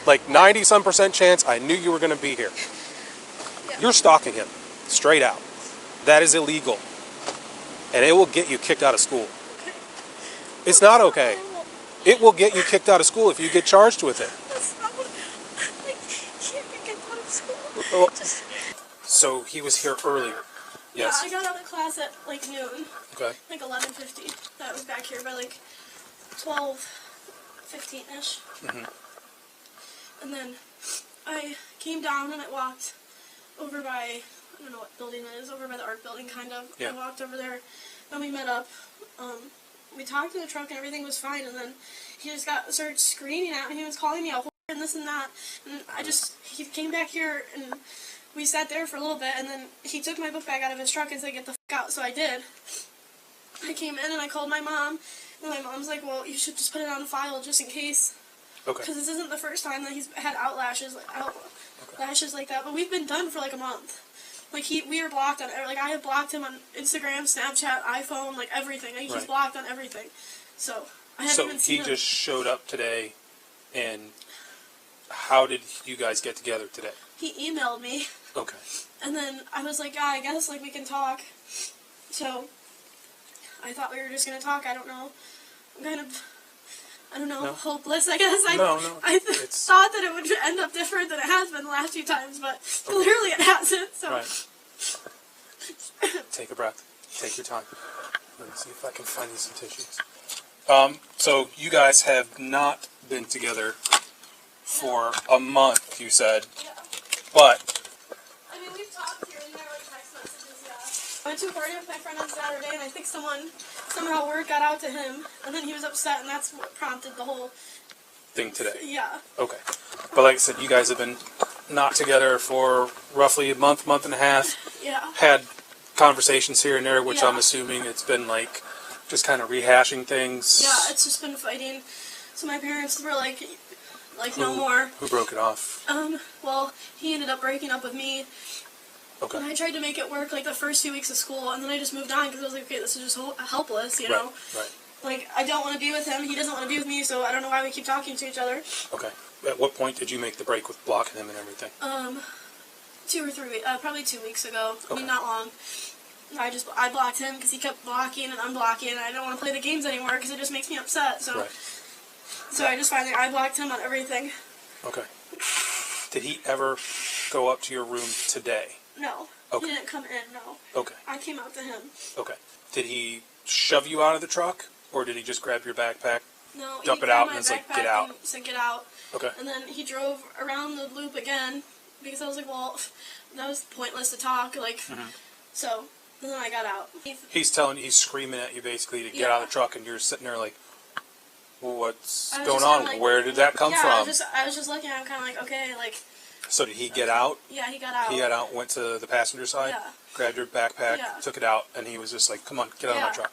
Like 90-some% chance I knew you were going to be here. Yeah. You're stalking him. Straight out. That is illegal. And it will get you kicked out of school. Okay. It's not okay. It will get you kicked out of school if you get charged with it. That's not what, like, can't get kicked out of school. Well, so he was here earlier. Yes. Yeah, I got out of class at like noon. Okay. Like 11:50. That was back here by like 12:15ish. And then I came down and I walked over by, I don't know what building it is, over by the art building kind of. Yeah. I walked over there and we met up. We talked in the truck and everything was fine, and then he just started screaming at me. He was calling me a whore and this and that. And he came back here and we sat there for a little bit, and then he took my book bag out of his truck and said, "Get the fuck out," so I did. I came in and I called my mom, and my mom's like, "Well, you should just put it on file just in case." Okay. Because this isn't the first time that he's had outlashes like that, but we've been done for like a month. Like we are blocked on, like I have blocked him on Instagram, Snapchat, iPhone, like everything. Like, he's blocked on everything. So I haven't even seen him. So he just showed up today, and how did you guys get together today? He emailed me. Okay. And then I was like, yeah, I guess like we can talk. So I thought we were just gonna talk. I don't know. I'm kind of, I don't know, hopeless, I guess. I thought that it would end up different than it has been the last few times, but clearly it hasn't, so. Right. Take a breath. Take your time. Let me see if I can find you some tissues. So you guys have not been together for a month, you said. Yeah. But I mean, we've talked here and there, like text messages, yeah. I went to a party with my friend on Saturday, and I think somehow word got out to him, and then he was upset, and that's what prompted the whole thing today. Yeah. Okay. But like I said, you guys have been not together for roughly a month and a half. Yeah. Had conversations here and there, which I'm assuming it's been like just kind of rehashing things. Yeah, it's just been fighting. So my parents were like no more. Who broke it off? Well, he ended up breaking up with me. Okay. And I tried to make it work like the first 2 weeks of school, and then I just moved on because I was like, okay, this is just helpless, you know? Right. Like, I don't want to be with him, he doesn't want to be with me, so I don't know why we keep talking to each other. Okay. At what point did you make the break with blocking him and everything? 2 or 3 weeks, probably 2 weeks ago. Okay. I mean, not long. I blocked him because he kept blocking and unblocking, and I don't want to play the games anymore because it just makes me upset, so. Right. So I blocked him on everything. Okay. Did he ever go up to your room today? No. Okay. He didn't come in, no. Okay. I came out to him. Okay. Did he shove you out of the truck, or did he just grab your backpack, no, dump it out, and it's like, get out? And said, get out. Okay. And then he drove around the loop again, because I was like, well, that was pointless to talk, like, so, and then I got out. He's screaming at you basically to get out of the truck, and you're sitting there like, well, what's going on? Like, where did that come from? I was just looking at him kind of like, okay, like. So did he get out? Yeah, he got out. He got out, went to the passenger side, grabbed your backpack, took it out, and he was just like, come on, get out of my truck.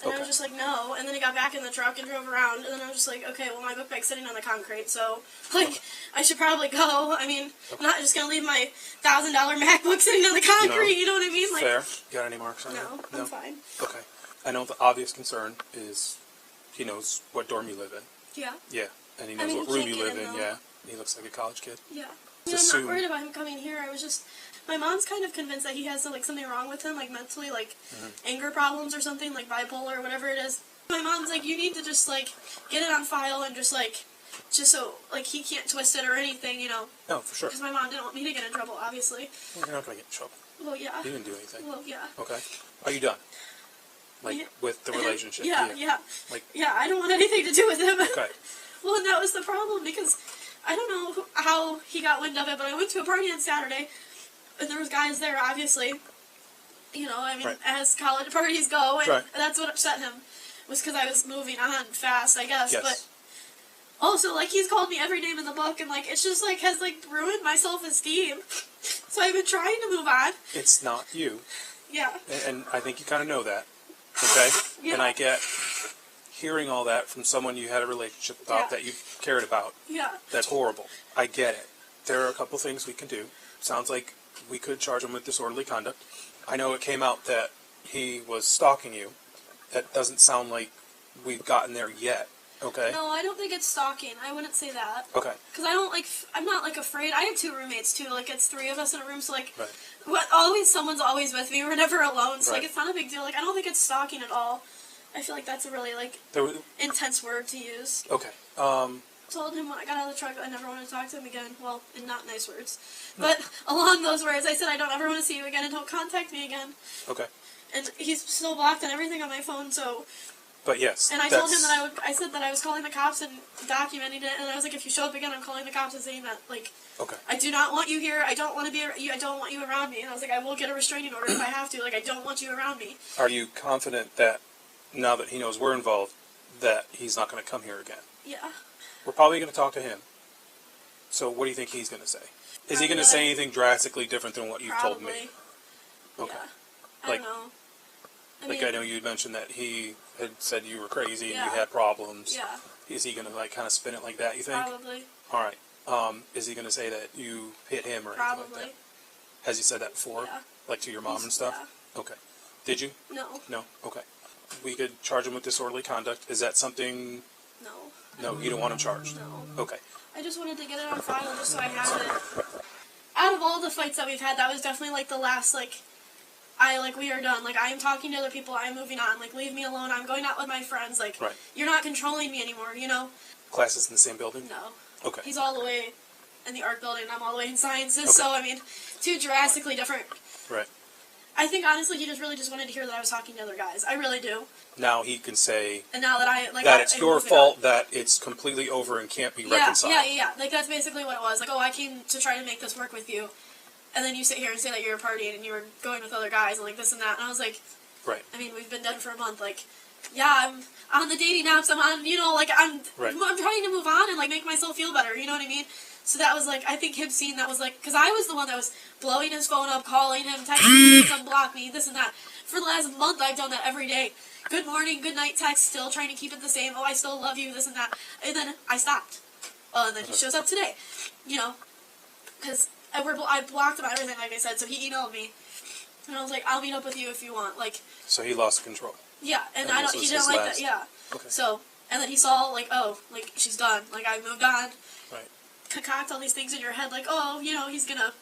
And I was just like, no. And then he got back in the truck and drove around. And then I was just like, okay, well, my book bag's sitting on the concrete. So, like, I should probably go. I mean, I'm not just going to leave my $1,000 MacBook sitting on the concrete. You know what I mean? Like, fair. You got any marks on it? No, I'm fine. Okay. I know the obvious concern is he knows what dorm you live in. Yeah. Yeah. And he knows what room you live in. Yeah. He looks like a college kid. Yeah. I mean, I'm not worried about him coming here. I was just... My mom's kind of convinced that he has like something wrong with him, like mentally, like anger problems or something, like bipolar or whatever it is. My mom's like, you need to just like get it on file and just so like he can't twist it or anything, you know. No, for sure. Because my mom didn't want me to get in trouble, obviously. Well, you're not going to get in trouble. Well, yeah. You didn't do anything. Well, yeah. Okay. Are you done? Like with the relationship? Yeah. Like. Yeah, I don't want anything to do with him. Okay. Well, and that was the problem because I don't know how he got wind of it, but I went to a party on Saturday. And there was guys there, obviously, you know, I mean, as college parties go, and that's what upset him, was because I was moving on fast, I guess, but also, like, he's called me every name in the book, and, like, it's just, like, has, like, ruined my self-esteem, so I've been trying to move on. It's not you. Yeah. And I think you kind of know that, okay? Yeah. And I get hearing all that from someone you had a relationship about that you cared about. Yeah. That's horrible. I get it. There are a couple things we can do. Sounds like we could charge him with disorderly conduct. I know it came out that he was stalking you. That doesn't sound like we've gotten there yet. Okay. No, I don't think it's stalking. I wouldn't say that. Okay. Because I don't like. I'm not like afraid. I have 2 roommates too. Like it's 3 of us in a room, so like, right. someone's always with me. We're never alone. So right. like, it's not a big deal. Like I don't think it's stalking at all. I feel like that's a really like intense word to use. Okay. Told him when I got out of the truck I never wanted to talk to him again. Well, in not nice words, but along those words, I said I don't ever want to see you again and don't contact me again. Okay. And he's still blocked on everything on my phone, so. But yes. And I told him that I said that I was calling the cops and documenting it, and I was like, if you show up again, I'm calling the cops and saying that, like, okay. I do not want you here. I don't want to be. I don't want you around me. And I was like, I will get a restraining order if I have to. Like, I don't want you around me. Are you confident that now that he knows we're involved, that he's not going to come here again? Yeah. We're probably going to talk to him. So what do you think he's going to say? Is he going to say anything drastically different than what you've told me? Okay. Yeah. I don't know. I know you mentioned that he had said you were crazy and Yeah. you had problems. Yeah. Is he going to like kind of spin it like that, you think? Probably. All right. Is he going to say that you hit him or anything like that? Has he said that before? Yeah. Like to your mom and stuff? Yeah. Okay. Did you? No. No? Okay. We could charge him with disorderly conduct. Is that something... No. No, you don't want him charged? No. Okay. I just wanted to get it on file just so I have it. Out of all the fights that we've had, that was definitely like the last, like, we are done. Like, I am talking to other people, I am moving on. Like, leave me alone, I'm going out with my friends. Like, right. You're not controlling me anymore, you know? Classes in the same building? No. Okay. He's all the way in the art building, I'm all the way in sciences, okay. so, I mean, 2 drastically different. Right. I think, honestly, he just really just wanted to hear that I was talking to other guys. I really do. Now he can say... And now that that it's your fault, that it's completely over and can't be reconciled. Yeah. Like, that's basically what it was. Like, oh, I came to try to make this work with you. And then you sit here and say that you were partying and you were going with other guys and, like, this and that. And I was like... Right. I mean, we've been dead for a month. Like, yeah, I'm on the dating apps. I'm on, you know, like, I'm trying to move on and, like, make myself feel better. You know what I mean? So that was, like, I think him seeing that was, like... Because I was the one that was blowing his phone up, calling him, texting him, unblock me, this and that. For the last month, I've done that every day. Good morning, good night text, still trying to keep it the same. Oh, I still love you, this and that. And then I stopped. And then he shows up today. You know? Because I blocked him on everything, like I said, so he emailed me. And I was like, I'll meet up with you if you want. Like. So he lost control. Yeah, and he didn't like that, yeah. Okay. So, and then he saw, like, oh, like, she's done. Like, I moved on. Right. Concoct all these things in your head, like, oh, you know, he's gonna,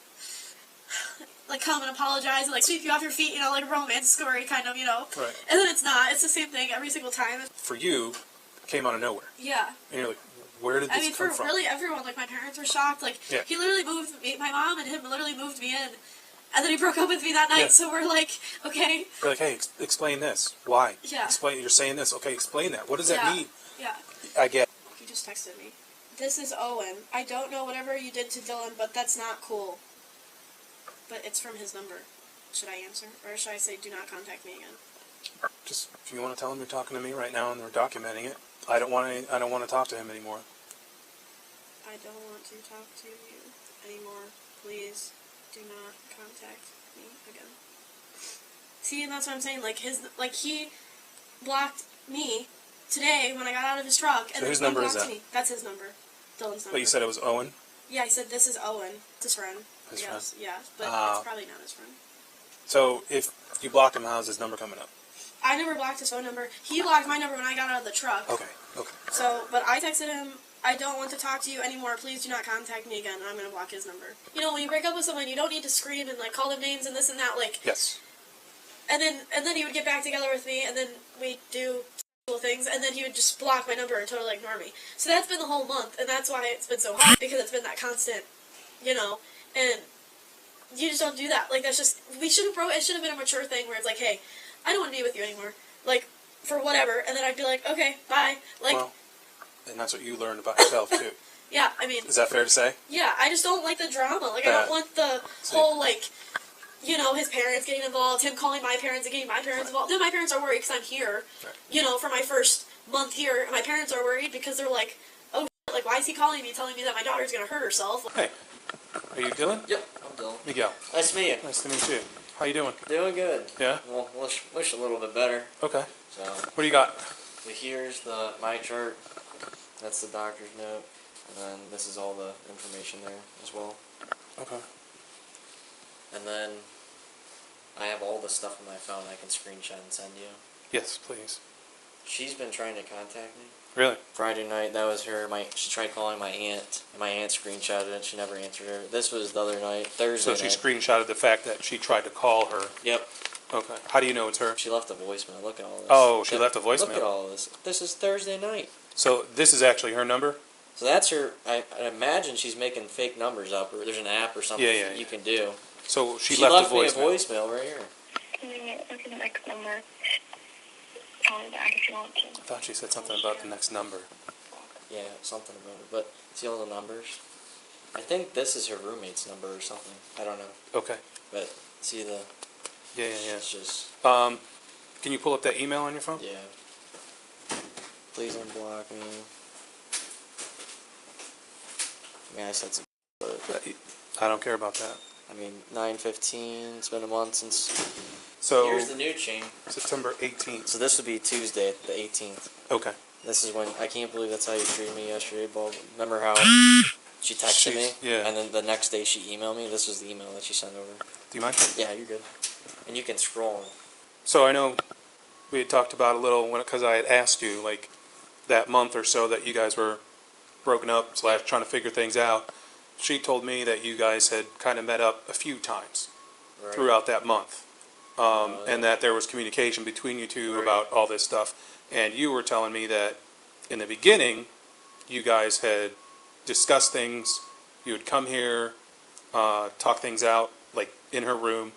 like, come and apologize and, like, sweep you off your feet, you know, like a romance story, kind of, you know. Right. And then it's not. It's the same thing every single time. For you, it came out of nowhere. Yeah. And you're like, where did this come from? For really everyone, like, my parents were shocked. Like, he literally moved me, my mom and him literally moved me in. And then he broke up with me that night, so we're like, okay. We're like, hey, explain this. Why? Yeah. Explain, you're saying this. Okay, explain that. What does that mean? Yeah. I get. He just texted me. This is Owen. I don't know whatever you did to Dylan, but that's not cool. But it's from his number. Should I answer? Or should I say, do not contact me again? Just, if you want to tell him you're talking to me right now and we're documenting it, I don't want to talk to him anymore. I don't want to talk to you anymore. Please do not contact me again. See, and that's what I'm saying. Like, he blocked me today when I got out of his truck. And so whose number is that? Me. That's his number. Dylan's number. But you said it was Owen? Yeah, I said this is Owen. It's his friend. His friend? Yeah, but it's probably not his friend. So if you block him, how's his number coming up? I never blocked his phone number. He blocked my number when I got out of the truck. Okay. So, but I texted him, I don't want to talk to you anymore. Please do not contact me again. And I'm going to block his number. You know, when you break up with someone, you don't need to scream and, like, call them names and this and that, like... Yes. And then he would get back together with me, and then we'd do cool things, and then he would just block my number and totally ignore me. So that's been the whole month, and that's why it's been so hard, because it's been that constant, you know, and you just don't do that. Like, that's just... it should have been a mature thing where it's like, hey, I don't want to be with you anymore. Like, for whatever. And then I'd be like, okay, bye. Like... Well, and that's what you learned about yourself, too. Yeah, I mean... Is that fair to say? Yeah, I just don't like the drama. Like, I don't want the whole, like, you know, his parents getting involved, him calling my parents and getting my parents involved. Then my parents are worried because I'm here, you know, for my first month here. My parents are worried because they're like, oh, like, why is he calling me, telling me that my daughter's going to hurt herself? Hey, are you Dylan? Yep, I'm Dylan. Miguel. Nice to meet you. Nice to meet you. How you doing? Doing good. Yeah? Well, wish a little bit better. Okay. So, what do you got? so here's my chart. That's the doctor's note. And then this is all the information there as well. Okay. And then I have all the stuff on my phone I can screenshot and send you. Yes, please. She's been trying to contact me. Really? Friday night, that was her. She tried calling my aunt. My aunt screenshotted it. She never answered her. This was the other night, Thursday So she night. screenshotted the fact that she tried to call her. Yep. Okay. How do you know it's her? She left a voicemail. Look at all this. Oh, she left a voicemail. Look at all this. This is Thursday night. So this is actually her number? So that's her. I imagine she's making fake numbers up, or there's an app or something you can do. So she left a voicemail. me a voicemail right here. Look at the next number. Call me back if you want to. I thought she said something about the next number. Yeah, something about it. But see all the numbers? I think this is her roommate's number or something. I don't know. Okay. But see the... Yeah. It's just... Can you pull up that email on your phone? Yeah. Please unblock me. I mean, I said some... I don't care about that. I mean, 9/15. It's been a month since... So here's the new chain. September 18th. So this would be Tuesday, the 18th. Okay. This is when... I can't believe that's how you treated me yesterday, Bob. Remember how she texted me? Yeah. And then the next day she emailed me? This was the email that she sent over. Do you mind? Yeah, you're good. And you can scroll. So I know we had talked about a little, because I had asked you, like, that month or so that you guys were broken up / trying to figure things out. She told me that you guys had kind of met up a few times throughout that month. And that there was communication between you two about all this stuff. And you were telling me that in the beginning, you guys had discussed things. You would come here, talk things out, like in her room.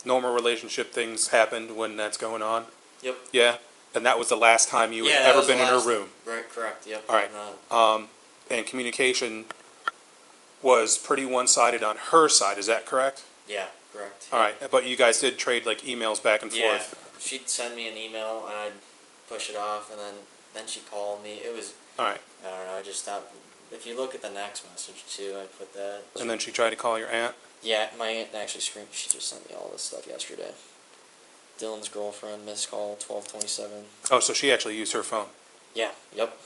Normal relationship things happened when that's going on. Yep. Yeah? And that was the last time you had ever been in her room. Right, correct, yep. All right. And communication was pretty one-sided on her side, is that correct? Yeah, correct. All right, but you guys did trade like emails back and Yeah, forth. she'd send me an email and I'd push it off, and then she called me. It was, All right. I don't know, I just stopped. If you look at the next message too, I put that. And then she tried to call your aunt? Yeah, my aunt actually she just sent me all this stuff yesterday. Dylan's girlfriend, missed call, 12:27. Oh, so she actually used her phone. Yeah, yep.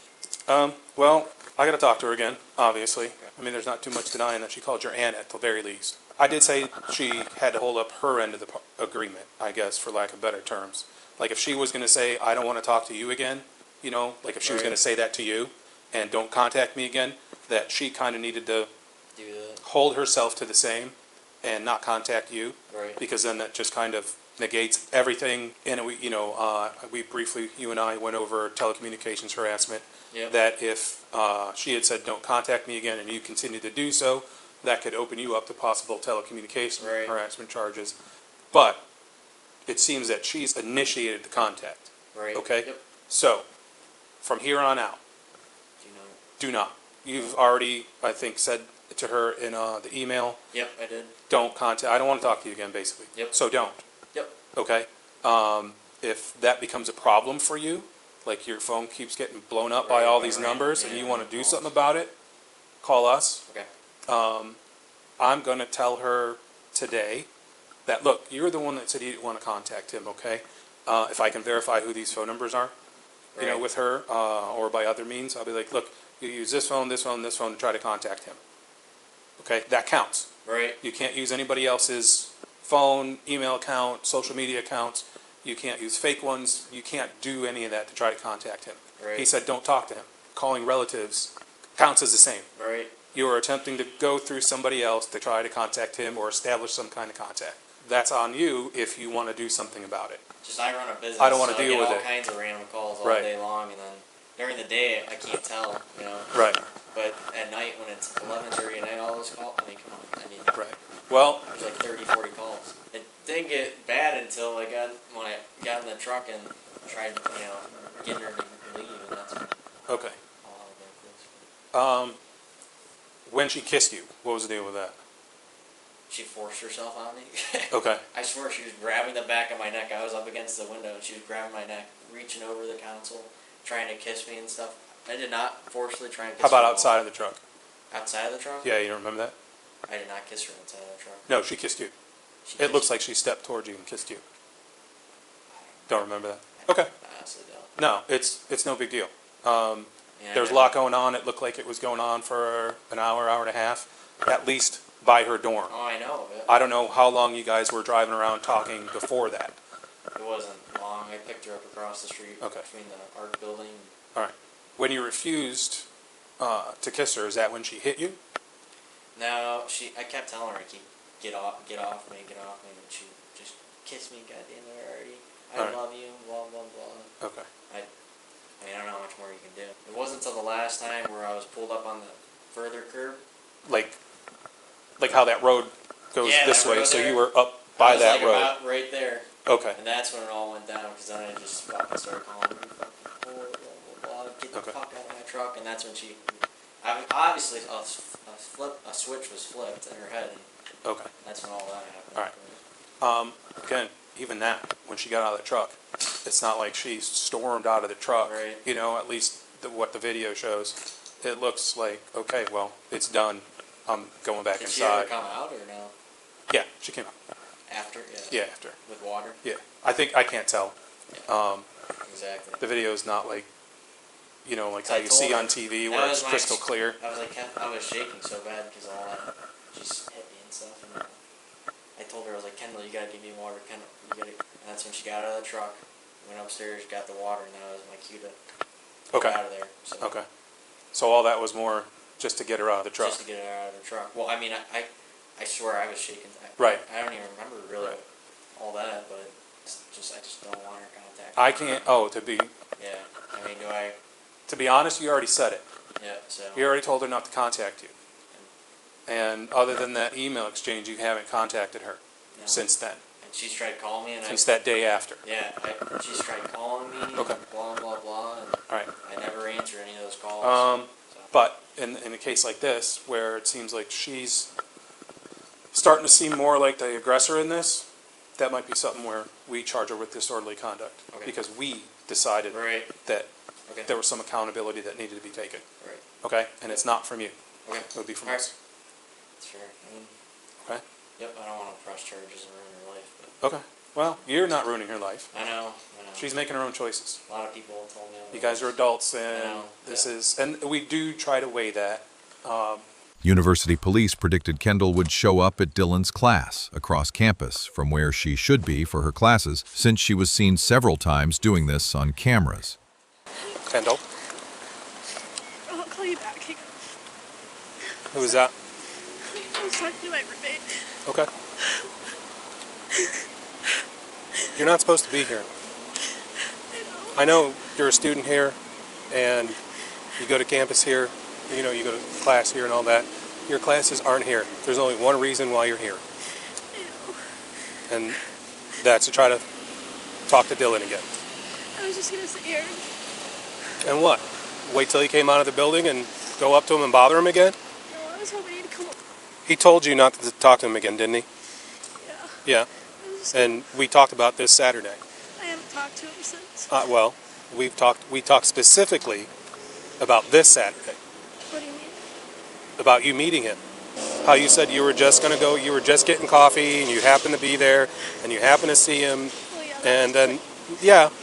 Well, I got to talk to her again, obviously. I mean, there's not too much denying that she called your aunt at the very least. I did say she had to hold up her end of the agreement, I guess, for lack of better terms. Like, if she was going to say, I don't want to talk to you again, you know, like if she was going to say that to you and don't contact me again, that she kind of needed to Do that. hold herself to the same and not contact you. Right. Because then that just kind of negates everything. And we, we briefly, you and I went over telecommunications harassment. Yep. That if she had said don't contact me again and you continue to do so, that could open you up to possible telecommunication harassment charges. But it seems that she's initiated the contact. Right. Okay? Yep. So, from here on out, do not. You've already, I think, said to her in the email, Yep, I did. don't contact, I don't want to talk to you again, basically. Yep. So don't. Yep. Okay? If that becomes a problem for you, like your phone keeps getting blown up by all these numbers and you want to do something about it, call us. Okay. I'm going to tell her today that, look, you're the one that said you didn't want to contact him, okay? If I can verify who these phone numbers are, with her, or by other means, I'll be like, look, you use this phone, this phone, this phone to try to contact him. Okay? That counts. Right. You can't use anybody else's phone, email account, social media accounts. You can't use fake ones. You can't do any of that to try to contact him. Right. He said don't talk to him. Calling relatives counts as the same. Right. You are attempting to go through somebody else to try to contact him or establish some kind of contact. That's on you if you want to do something about it. Just I run a business. I don't want to so deal I get with all it. kinds of random calls all Right. day long, and then during the day I can't tell, Right. But at night when it's 11:30 at night, all those calls. I mean, come on. I mean, Right. Well, there's like 30, 40 calls. It didn't get bad until when I got in the truck and tried, getting her to leave, and that's okay. all that. When she kissed you, what was the deal with that? She forced herself on me. Okay. I swear she was grabbing the back of my neck. I was up against the window and she was grabbing my neck, reaching over the console, trying to kiss me and stuff. I did not forcefully try and kiss How about her. outside of the truck? Outside of the truck? Yeah, you don't remember that? I did not kiss her outside of the truck. No, she kissed you. She It kissed looks me. like she stepped towards you and kissed you. Don't remember that? Okay. I honestly don't. No, it's no big deal. Yeah, There's a lot going on. It looked like it was going on for an hour, hour and a half, at least by her dorm. Oh, I know. Yeah. I don't know how long you guys were driving around talking before that. It wasn't long. I picked her up across the street between the art building. All right. When you refused to kiss her, is that when she hit you? No, I kept telling her to get off me, and she just kissed me, goddamn it already. I love you, blah, blah, blah. Okay. I mean, I don't know how much more you can do. It wasn't until the last time where I was pulled up on the further curb. Like how that road goes this way, so you were up by that road. About right there. Okay. And that's when it all went down, because then I just fucking started calling her, blah, blah, blah, get the fuck out of my truck, and that's when she, obviously, a switch was flipped in her head, and that's when all that happened. All right. Again, even that, when she got out of the truck, it's not like she stormed out of the truck. Right. You know, at least what the video shows. It looks like, okay, well, it's done. I'm going back inside. Did she ever come out, or no? Yeah, she came out. After? Yeah, after. With water? Yeah. I can't tell. Yeah. Exactly. The video is not like, you know, like how you see on TV where it's crystal clear. I was shaking so bad because all that, just hit me and stuff. And I told her, I was like, Kendall, you gotta give me water. Kendall, you gotta. And that's when she got out of the truck, went upstairs, got the water, and that was my cue to get out of there. So. Okay. So all that was more just to get her out of the truck. Just to get her out of the truck. Well, I mean, I swear I was shaking. Right. I don't even remember really all that, but I just don't want her contact. I can't. Oh, to be. Yeah. I mean, do I? To be honest, you already said it. Yeah. So. You already told her not to contact you. And other than that email exchange, you haven't contacted her since then. And she's tried calling me. Since that day after. Yeah. She's tried calling me. Okay. Blah blah blah. And all right. I never answer any of those calls. But in a case like this, where it seems like she's starting to seem more like the aggressor in this, that might be something where we charge her with disorderly conduct. Okay. Because we decided that there was some accountability that needed to be taken. Right. Okay? And it's not from you. Okay. It would be from us. That's fair. Okay? Yep, I don't want to press charges and ruin her life. But okay. Well, you're not ruining her life. I know. She's making her own choices. A lot of people told me. You guys are adults, and this is, and we do try to weigh that. University police predicted Kendall would show up at Dylan's class across campus from where she should be for her classes, since she was seen several times doing this on cameras. Kendall? I'll call you back. Who was that? I was talking to my roommate. Okay. You're not supposed to be here. I know you're a student here, and you go to campus here, you know, you go to class here and all that. Your classes aren't here. There's only one reason why you're here. And that's to try to talk to Dylan again. I was just going to sit here. And what? Wait till he came out of the building and go up to him and bother him again? No, I was hoping he'd come up. He told you not to talk to him again, didn't he? Yeah. Yeah. And we talked about this Saturday. I haven't talked to him since. Well, we talked specifically about this Saturday. What do you mean? About you meeting him. How you said you were just going to go, you were just getting coffee, and you happened to be there, and you happened to see him. Well, yeah, and then,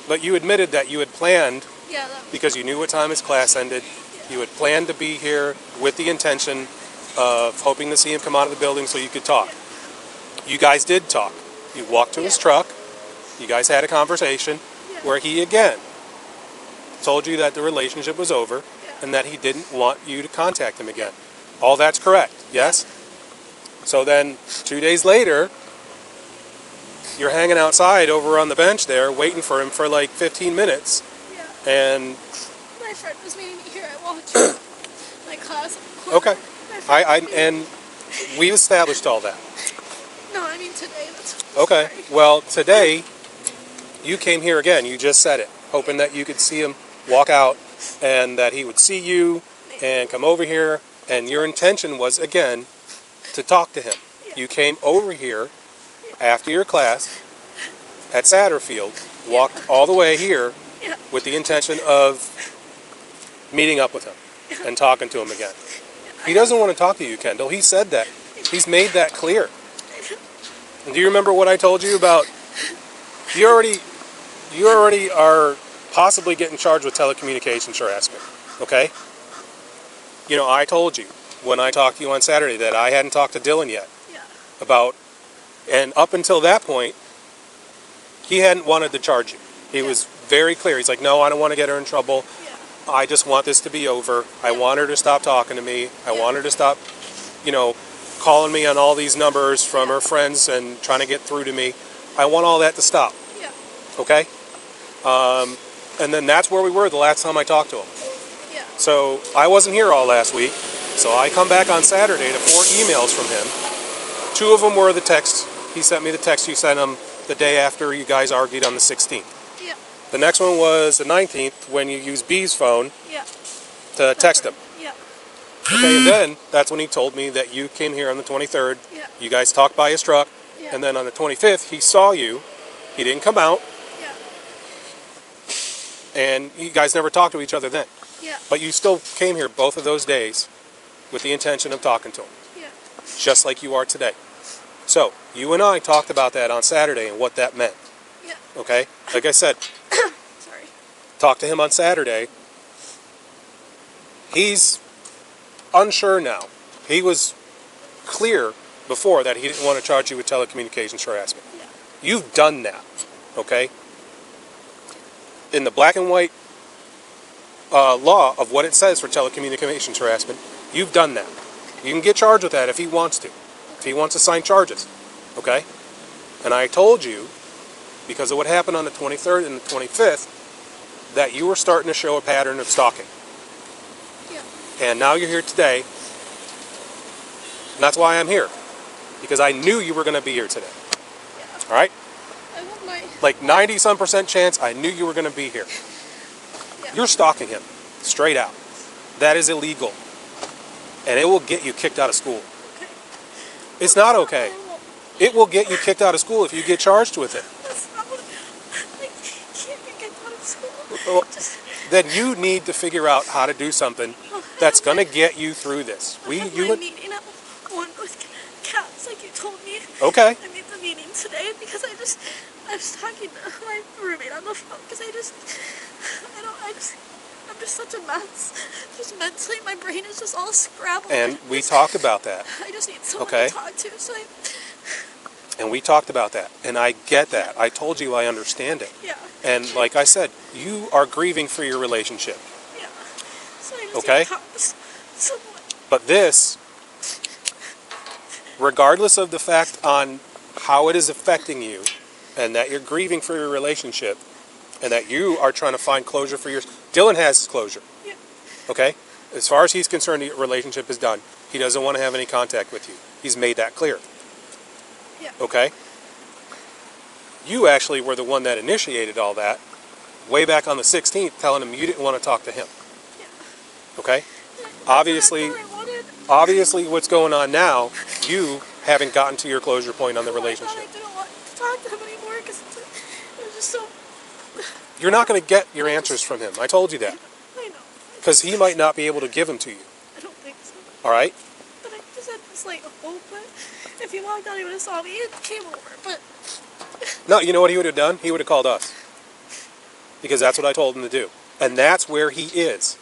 but you admitted that you had planned, because you knew what time his class ended, you had planned to be here with the intention of hoping to see him come out of the building so you could talk. You guys did talk. You walked to his truck, you guys had a conversation where he again told you that the relationship was over and that he didn't want you to contact him again. All that's correct, yes? So then 2 days later, you're hanging outside over on the bench there waiting for him for like 15 minutes. And my friend was meeting me here. I walked my class. Okay. And we established all that. No, I mean today. Okay. Well, today you came here again. You just said it, hoping that you could see him walk out and that he would see you and come over here. And your intention was, again, to talk to him. You came over here after your class at Satterfield, walked all the way here with the intention of meeting up with him and talking to him again. He doesn't want to talk to you, Kendall. He said that. He's made that clear. And do you remember what I told you about? You already are possibly getting charged with telecommunications harassment. Okay? You know, I told you when I talked to you on Saturday that I hadn't talked to Dylan yet about, and up until that point, he hadn't wanted to charge you. He was very clear. He's like, no, I don't want to get her in trouble. Yeah. I just want this to be over. I want her to stop talking to me. I want her to stop, calling me on all these numbers from her friends and trying to get through to me. I want all that to stop. Yeah. Okay? And then that's where we were the last time I talked to him. Yeah. So I wasn't here all last week. So I come back on Saturday to 4 emails from him. 2 of them were the text. He sent me the text you sent him the day after you guys argued on the 16th. Yeah. The next one was the 19th when you used B's phone Yeah. to text him. Yeah. Okay, and then that's when he told me that you came here on the 23rd. Yeah. You guys talked by his truck. Yeah. And then on the 25th, he saw you. He didn't come out. Yeah. And you guys never talked to each other then. Yeah. But you still came here both of those days with the intention of talking to him. Yeah. Just like you are today. So, you and I talked about that on Saturday and what that meant. Yeah. Okay? Like I said, Sorry. talked to him on Saturday. He's unsure now. He was clear before that he didn't want to charge you with telecommunications harassment. Yeah. You've done that. Okay? In the black and white law of what it says for telecommunications harassment, you've done that. You can get charged with that if he wants to. If he wants to sign charges. Okay? And I told you, because of what happened on the 23rd and the 25th, that you were starting to show a pattern of stalking. Yeah. And now you're here today. And that's why I'm here. Because I knew you were going to be here today. Yeah. Alright? I want my... Like 90-some% chance I knew you were going to be here. Yeah. You're stalking him. Straight out. That is illegal. And it will get you kicked out of school. Okay. It's not okay. It will get you kicked out of school if you get charged with it. That's not what... I can't get kicked out of school. Well, then you need to figure out how to do something that's going to get you through this. My meeting at 1 with cats, like you told me. Okay. I made the meeting today because I was talking to my roommate on the phone because I'm just such a mess. Just mentally, my brain is just all scrabbled. And we talked about that. I just need someone Okay. to talk to, so And we talked about that. And I get that. I told you I understand it. yeah. And like I said, you are grieving for your relationship. Yeah. So I just Okay. need to talk to someone. But this, regardless of the fact on how it is affecting you, and that you're grieving for your relationship, and that you are trying to find closure for yours, Dylan has closure. Yeah. Okay? As far as he's concerned, the relationship is done. He doesn't want to have any contact with you. He's made that clear. Yeah. Okay? You actually were the one that initiated all that way back on the 16th, telling him you didn't want to talk to him. Yeah. Okay? That's Obviously, what I wanted. obviously what's going on now, you haven't gotten to your closure point on the I thought relationship. I didn't want to talk to him anymore because it was just so... You're not going to get your answers from him. I told you that. I know. Because he might not be able to give them to you. I don't think so. All right? But I just had this like hope that if he walked out, he would have saw me and came over. But No, you know what he would have done? He would have called us. Because that's what I told him to do. And that's where he is.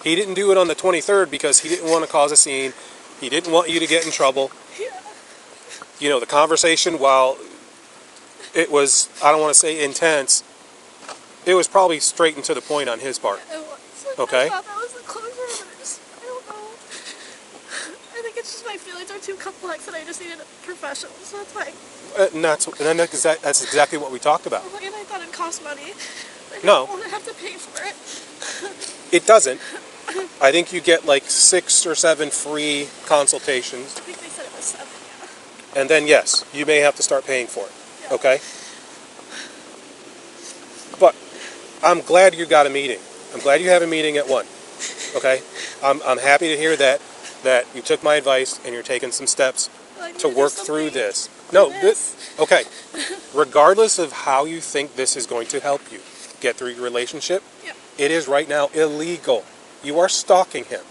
He didn't do it on the 23rd because he didn't want to cause a scene. He didn't want you to get in trouble. yeah, You know, the conversation, while it was, I don't want to say intense, it was probably straight and to the point on his part. it was. Okay. I thought that was the closure, but I don't know. I think it's just my feelings are too complex and I just needed a professional. So that's why. That's exactly what we talked about. And I thought it cost money. I No. don't want to have to pay for it. It doesn't. I think you get like 6 or 7 free consultations. I think they said it was 7, yeah. And then, yes, you may have to start paying for it. Yeah. Okay? But I'm glad you got a meeting. I'm glad you have a meeting at 1. Okay? I'm happy to hear that you took my advice and you're taking some steps But I need to do work through something this. No, this. okay. Regardless of how you think this is going to help you get through your relationship, Yeah. it is right now illegal. You are stalking him.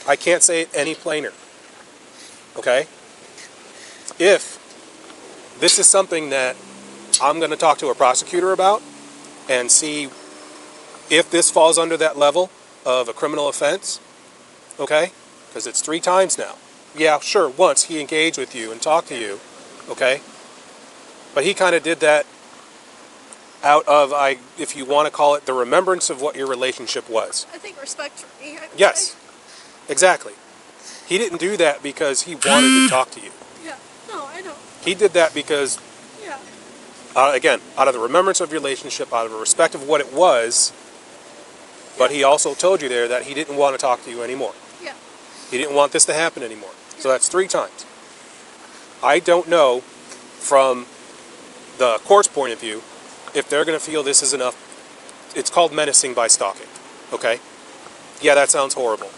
I can't say it any plainer. Okay? If this is something that I'm going to talk to a prosecutor about and see if this falls under that level of a criminal offense, okay? Because it's 3 times now. Yeah, sure, once he engaged with you and talked to you, okay? But he kind of did that out of, if you want to call it, the remembrance of what your relationship was. I think respect for me. Yes, exactly. He didn't do that because he wanted to talk to you. Yeah, no, I know. He did that because, Yeah. again, out of the remembrance of your relationship, out of the respect of what it was, but he also told you there that he didn't want to talk to you anymore. Yeah. He didn't want this to happen anymore. So that's 3 times. I don't know, from the court's point of view, if they're going to feel this is enough. It's called menacing by stalking, okay? Yeah, that sounds horrible.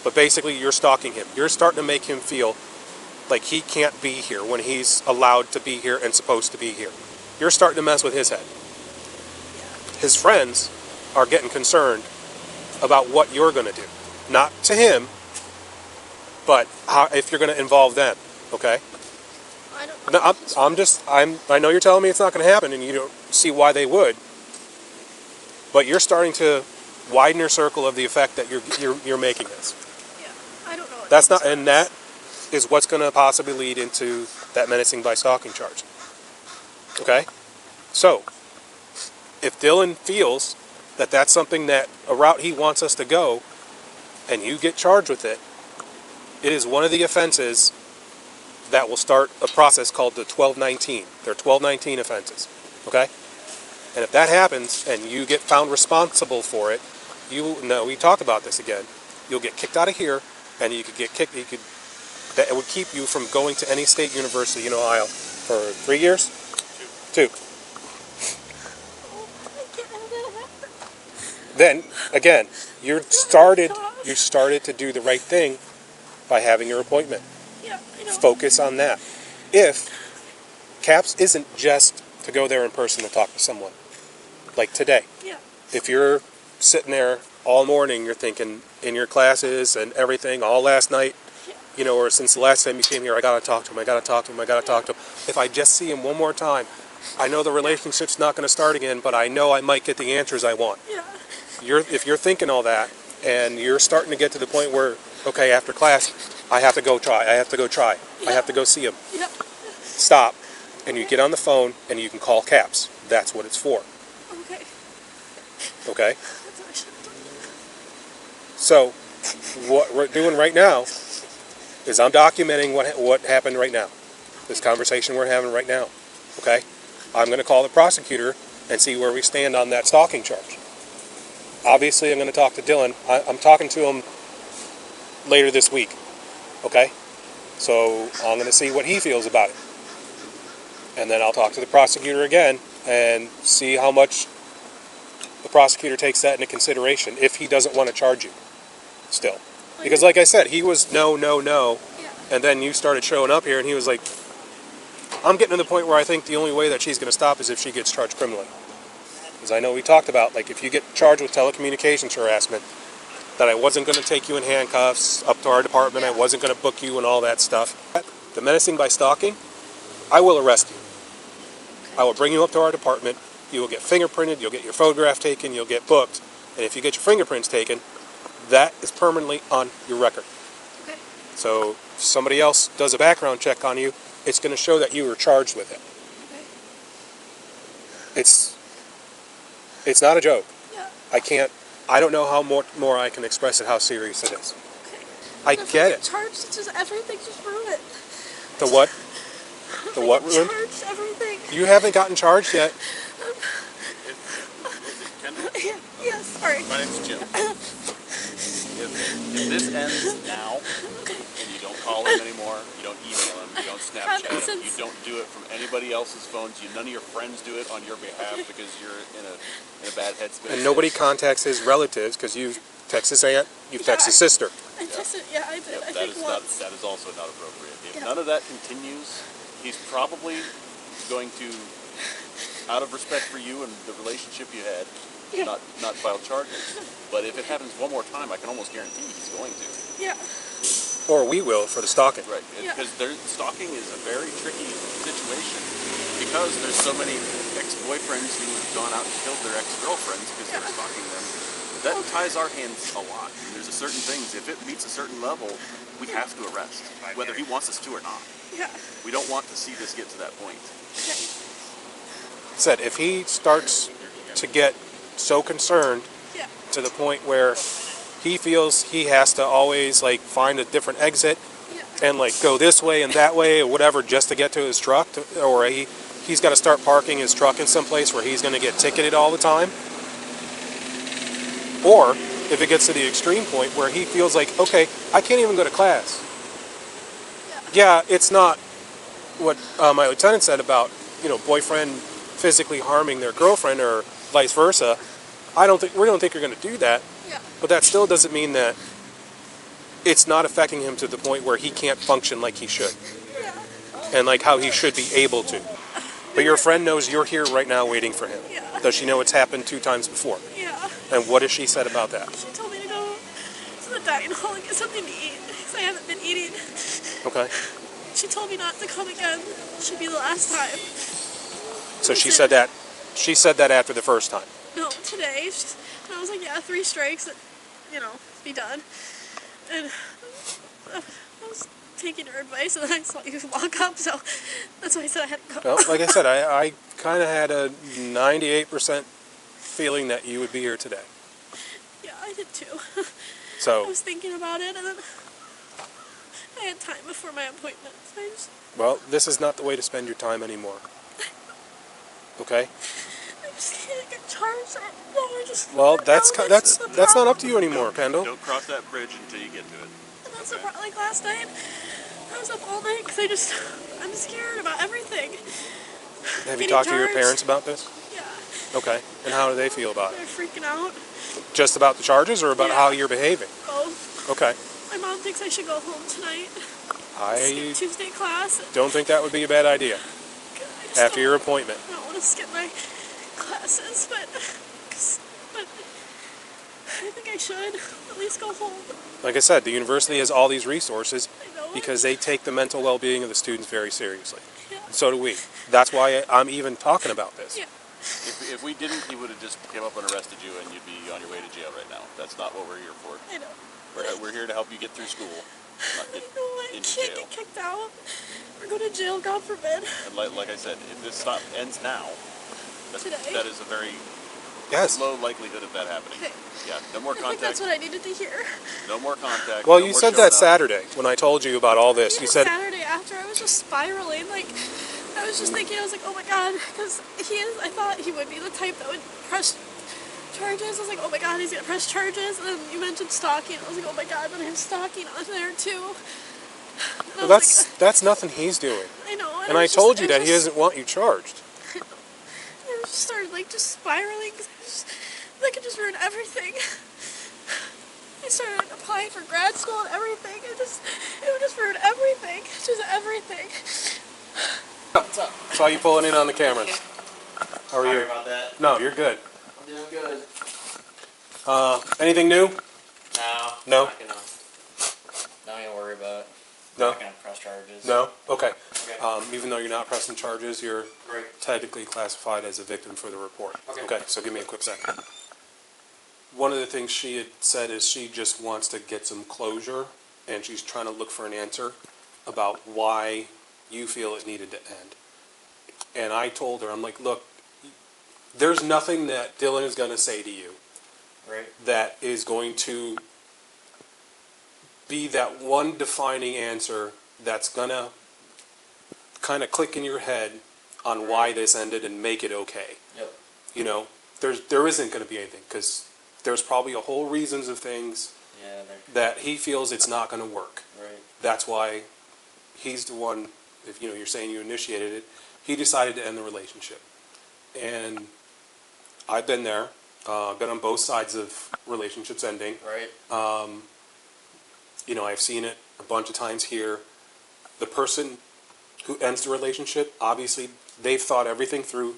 But basically, you're stalking him. You're starting to make him feel like he can't be here when he's allowed to be here and supposed to be here. You're starting to mess with his head. His friends are getting concerned about what you're going to do. Not to him, but if you're going to involve them, okay? I don't No, I know you're telling me it's not going to happen and you don't see why they would. But you're starting to widen your circle of the effect that you're making this. Yeah, I don't know. That's not, and that is what's going to possibly lead into that menacing by stalking charge. Okay? So, if Dylan feels that that's something that a route he wants us to go, and you get charged with it, it is one of the offenses that will start a process called the 1219. They're 1219 offenses. Okay? And if that happens and you get found responsible for it, we talked about this again. You'll get kicked out of here, and you could get kicked. That would keep you from going to any state university in Ohio for 3 years. 2. Then again, you started to do the right thing by having your appointment. Yeah, I know. Focus on that. If CAPS isn't just to go there in person to talk to someone, like today. Yeah. If you're sitting there all morning, you're thinking in your classes and everything, all last night, or since the last time you came here, I gotta talk to him, I gotta talk to him, I gotta talk to him. If I just see him one more time, I know the relationship's not going to start again, but I know I might get the answers I want. Yeah. If you're thinking all that, and you're starting to get to the point where, okay, after class, I have to go try, I have to go see him. Yeah. Stop, and you get on the phone, and you can call CAPS. That's what it's for. Okay. Okay? That's what I should have done. So, what we're doing right now is I'm documenting what happened right now. This conversation we're having right now. Okay? I'm going to call the prosecutor and see where we stand on that stalking charge. Obviously, I'm going to talk to Dylan. I'm talking to him later this week. Okay? So, I'm going to see what he feels about it. And then I'll talk to the prosecutor again and see how much the prosecutor takes that into consideration if he doesn't want to charge you still. Because like I said, he was no. Yeah. And then you started showing up here and he was like, I'm getting to the point where I think the only way that she's going to stop is if she gets charged criminally. Because I know we talked about, like, if you get charged with telecommunications harassment, that I wasn't going to take you in handcuffs up to our department, I wasn't going to book you and all that stuff. The menacing by stalking, I will arrest you. I will bring you up to our department, you will get fingerprinted, you'll get your photograph taken, you'll get booked, and if you get your fingerprints taken, that is permanently on your record. Okay. So if somebody else does a background check on you, it's going to show that you were charged with it. Okay. It's not a joke. Yeah. I don't know how more I can express it, how serious it is. Okay. I get it. Charged, it's just everything just ruined. The what? The what ruined? Charged everything. You haven't gotten charged yet. Kendall? Yeah, sorry. My name's Jim. If this ends now, and you don't call him anymore, you don't email him, you don't Snapchat him, you don't do it from anybody else's phones, none of your friends do it on your behalf because you're in a bad headspace. And nobody contacts his relatives because you've texted his aunt, you've texted his sister. I texted, yeah, I did. I That think is once. that is also not appropriate. If Yeah. none of that continues, he's probably going to, out of respect for you and the relationship you had, Yeah. not file charges. But if it happens one more time, I can almost guarantee he's going to. Yeah. Or we will for the stalking. Right, Yeah. because stalking is a very tricky situation because there's so many ex-boyfriends who have gone out and killed their ex-girlfriends because they're stalking them. that ties our hands a lot. There's a certain things, if it meets a certain level, we have to arrest, whether he wants us to or not. Yeah. We don't want to see this get to that point. Okay. Said if he starts to get so concerned Yeah. to the point where he feels he has to always like find a different exit Yeah. and like go this way and that way or whatever just to get to his truck, or he's got to start parking his truck in some place where he's going to get ticketed all the time. Or if it gets to the extreme point where he feels like, okay, I can't even go to class. Yeah, it's not what my lieutenant said about, boyfriend physically harming their girlfriend or vice versa. We don't think you're going to do that. Yeah. But that still doesn't mean that it's not affecting him to the point where he can't function like he should. Yeah. And like how he should be able to. But your friend knows you're here right now waiting for him. Yeah. Does she know it's happened 2 times before? Yeah. And what has she said about that? She told me to go to the dining hall and get something to eat because I haven't been eating. Okay. She told me not to come again. Should be the last time. So she said that. She said that after the first time. No, today. And I was like, yeah, 3 strikes, be done. And I was taking her advice, and then I saw you walk up, so that's why I said I had to go. Well, like I said, I kind of had a 98% feeling that you would be here today. Yeah, I did too. So. I was thinking about it, and then I had time before my appointment. So Well, this is not the way to spend your time anymore. Okay? I just can't get charged. Well, that's not up to you anymore, Kendall. Don't cross that bridge until you get to it. And that's like last night. I was up all night because I'm scared about everything. Have you talked to your parents about this? Yeah. Okay. And how do they feel about it? They're freaking out. Just about the charges or about how you're behaving? Both. Okay. My mom thinks I should go home tonight. I Skip Tuesday class. don't think that would be a bad idea after your appointment. I don't want to skip my classes, but I think I should at least go home. Like I said, the university has all these resources I know. because they take the mental well-being of the students very seriously. Yeah. So do we. That's why I'm even talking about this. Yeah. If we didn't, he would have just came up and arrested you, and you'd be on your way to jail right now. That's not what we're here for. I know. We're here to help you get through school, not I get know. I into can't jail. get kicked out or go to jail, God forbid. And like I said, if this ends now, Today? that is a very Yes. low likelihood of that happening. Okay. Yeah, no more I think contact. that's what I needed to hear. No more contact. Well, no you more said showing that up. Saturday when I told you about all this. Yeah, You said, Saturday after I was just spiraling. Like I was just thinking, I was like, oh my God, because I thought he would be the type that would press charges. I was like, oh my God, he's gonna press charges. And then you mentioned stalking. I was like, oh my God, but I'm stalking on there too. well, that's nothing he's doing. I know. And I told you that he doesn't want you charged. I just started just spiraling. I could just ruin everything. I started applying for grad school and everything. It would just ruin everything. Just everything. What's up? Saw you pulling in on the cameras. How are you? Sorry about that. No, you're good. I'm doing good. Anything new? No. No? Don't even worry about it. No? I'm not gonna press charges. No? Okay. Okay. Even though you're not pressing charges, you're Great. technically classified as a victim for the report. Okay. So give me a quick second. One of the things she had said is she just wants to get some closure, and she's trying to look for an answer about why you feel it needed to end. And I told her, I'm like, look, there's nothing that Dylan is going to say to you Right. that is going to be that one defining answer that's going to kind of click in your head on why this ended and make it okay. Yep. You know, there isn't going to be anything because there's probably a whole reasons of things Yeah. that he feels it's not going to work. Right. That's why he's the one, if you're saying you initiated it, he decided to end the relationship. And I've been there. I've been on both sides of relationships ending. Right. I've seen it a bunch of times here. The person who ends the relationship, obviously, they've thought everything through.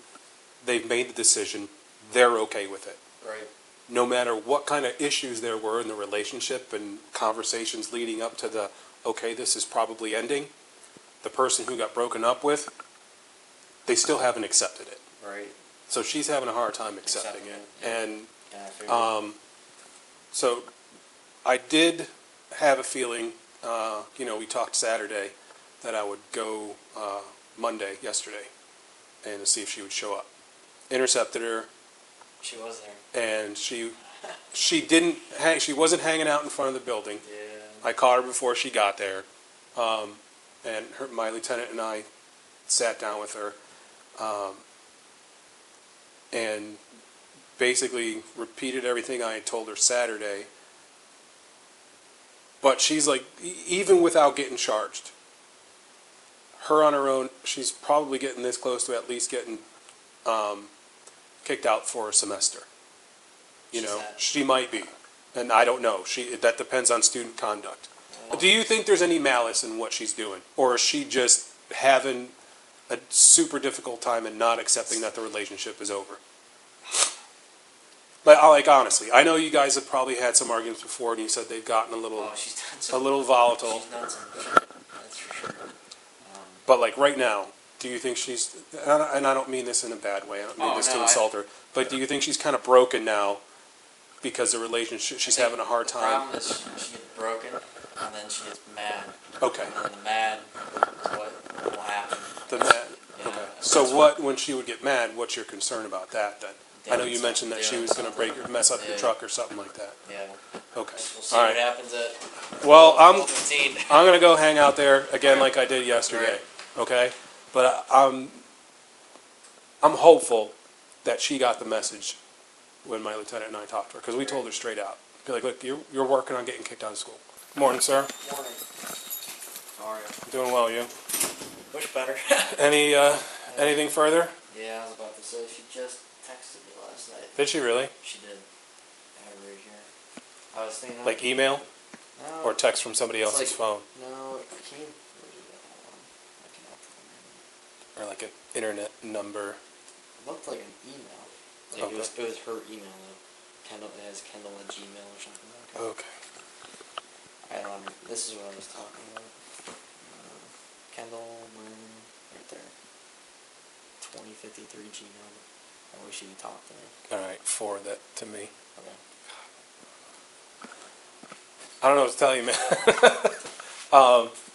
They've made the decision. They're okay with it. Right. No matter what kind of issues there were in the relationship and conversations leading up to the, okay, this is probably ending, the person who got broken up with, they still haven't accepted it. Right. So she's having a hard time accepting it. Yeah. And Yeah, I figured. So I did have a feeling, we talked Saturday, that I would go Monday, yesterday, and to see if she would show up. Intercepted her. She was there. And she wasn't hanging out in front of the building. Yeah. I caught her before she got there. And my lieutenant and I sat down with her and basically repeated everything I had told her Saturday. But she's like, even without getting charged, her on her own, she's probably getting this close to at least getting kicked out for a semester. She might be, and I don't know. That depends on student conduct. Do you think there's any malice in what she's doing, or is she just having a super difficult time and not accepting that the relationship is over? Like honestly, I know you guys have probably had some arguments before, and you said they've gotten a little volatile. She's done some shit, that's for sure. But like right now, do you think she's? And I don't mean this in a bad way. I don't mean this to insult her. But do you think she's kind of broken now because the relationship? She's having a hard time. The problem is she gets broken, and then she gets mad. Okay. And then the mad is what will happen. The mad. Yeah, Okay. So when she would get mad, what's your concern about that then? I know you mentioned that she was going to mess up your truck or something like that. Yeah. Okay. We'll see All what right. happens at. Well, I'm 15. going to go hang out there again like I did yesterday. Okay. But I'm hopeful that she got the message when my lieutenant and I talked to her, because we told her straight out. Be like, look, you're working on getting kicked out of school. Morning, sir. Morning. How are you? Doing well, you? Much better. Anything further? Yeah, I was about to say, she just texted me last night. Did she really? She did. I have it right here. I was thinking... Like email? No. Or text from somebody else's phone? No, it came... Where did it go? I cannot remember. Or like an internet number? It looked like an email. Like Okay. it was her email, though. It has Kendall at Gmail or something like that. Okay. I don't know. This is what I was talking about. Kendall, right there. 2053 Gmail. I wish you would talk to me. Alright, forward that to me. Okay. I don't know what to tell you, man.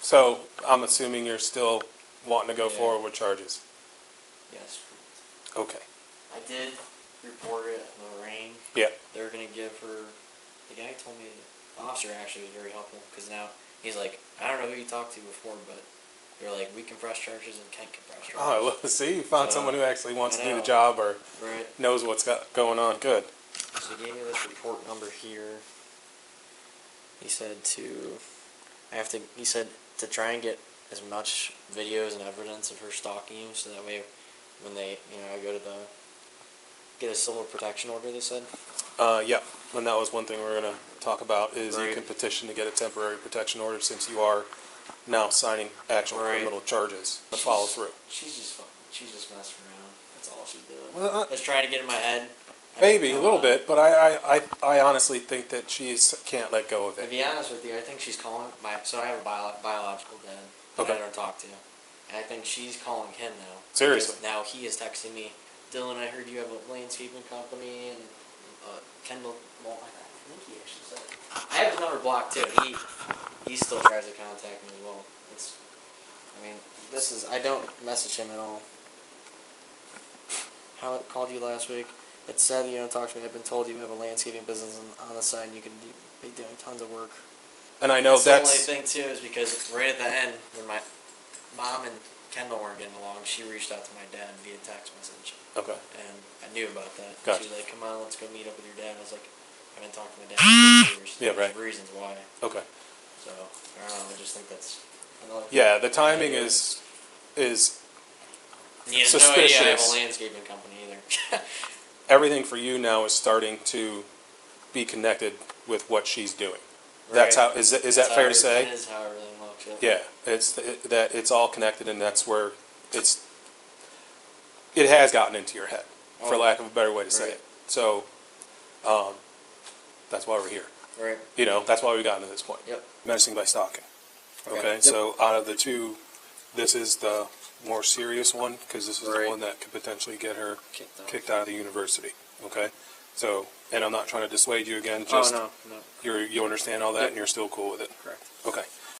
So, I'm assuming you're still wanting to go forward with charges? Yes. Okay. I did report it in the rain. Yeah. They're going to give her... The guy told me... The officer actually was very helpful, because now he's like, I don't know who you talked to before, but they're like, we can press charges and can't compress charges. Oh, well, see, you found someone who actually wants to do the job or knows what's going on. Good. So he gave me this report number here. He said he said to try and get as much videos and evidence of her stalking you, so that way when they, go to get a civil protection order, they said. Yeah, and that was one thing we're going to talk about is you can petition to get a temporary protection order since you are now signing actual criminal charges to follow through. She's just messing around. That's all she's doing. Well, just trying to get in my head. Maybe a little bit, but I honestly think that she can't let go of To it. be honest with you, I think she's calling so I have a biological dad that I don't talk to, and I think she's calling him now. Seriously? Now he is texting me, Dylan, I heard you have a landscaping company, and Kendall. Well, I think he actually said it. I have his number blocked too. He still tries to contact me as well. I don't message him at all. How it called you last week? It said you don't talk to me. I've been told you have a landscaping business on the side and you can be doing tons of work. And I know The only thing too is because right at the end, when my mom and Kendall weren't getting along, she reached out to my dad via text message. Okay. And I knew about that. Gotcha. She was like, come on, let's go meet up with your dad. I was like, I've been talking to my dad for years. Yeah, right. There's reasons why. Okay. So, I don't know, I just think that's... Yeah, the timing is He has suspicious. no idea I have a landscaping company either. Everything for you now is starting to be connected with what she's doing. Right. That's how is that fair to say? That is how everything looks. Yeah, that it's all connected, and that's where it has gotten into your head, for lack of a better way to say it. So, that's why we're here. Right. That's why we've gotten to this point. Yep. Menacing by stalking. Okay, Yep. so out of the two, this is the more serious one, because this is the one that could potentially get her kicked out of the university. Okay, so And I'm not trying to dissuade you again. Just no. you understand all that, and you're still cool with it. Correct. Okay.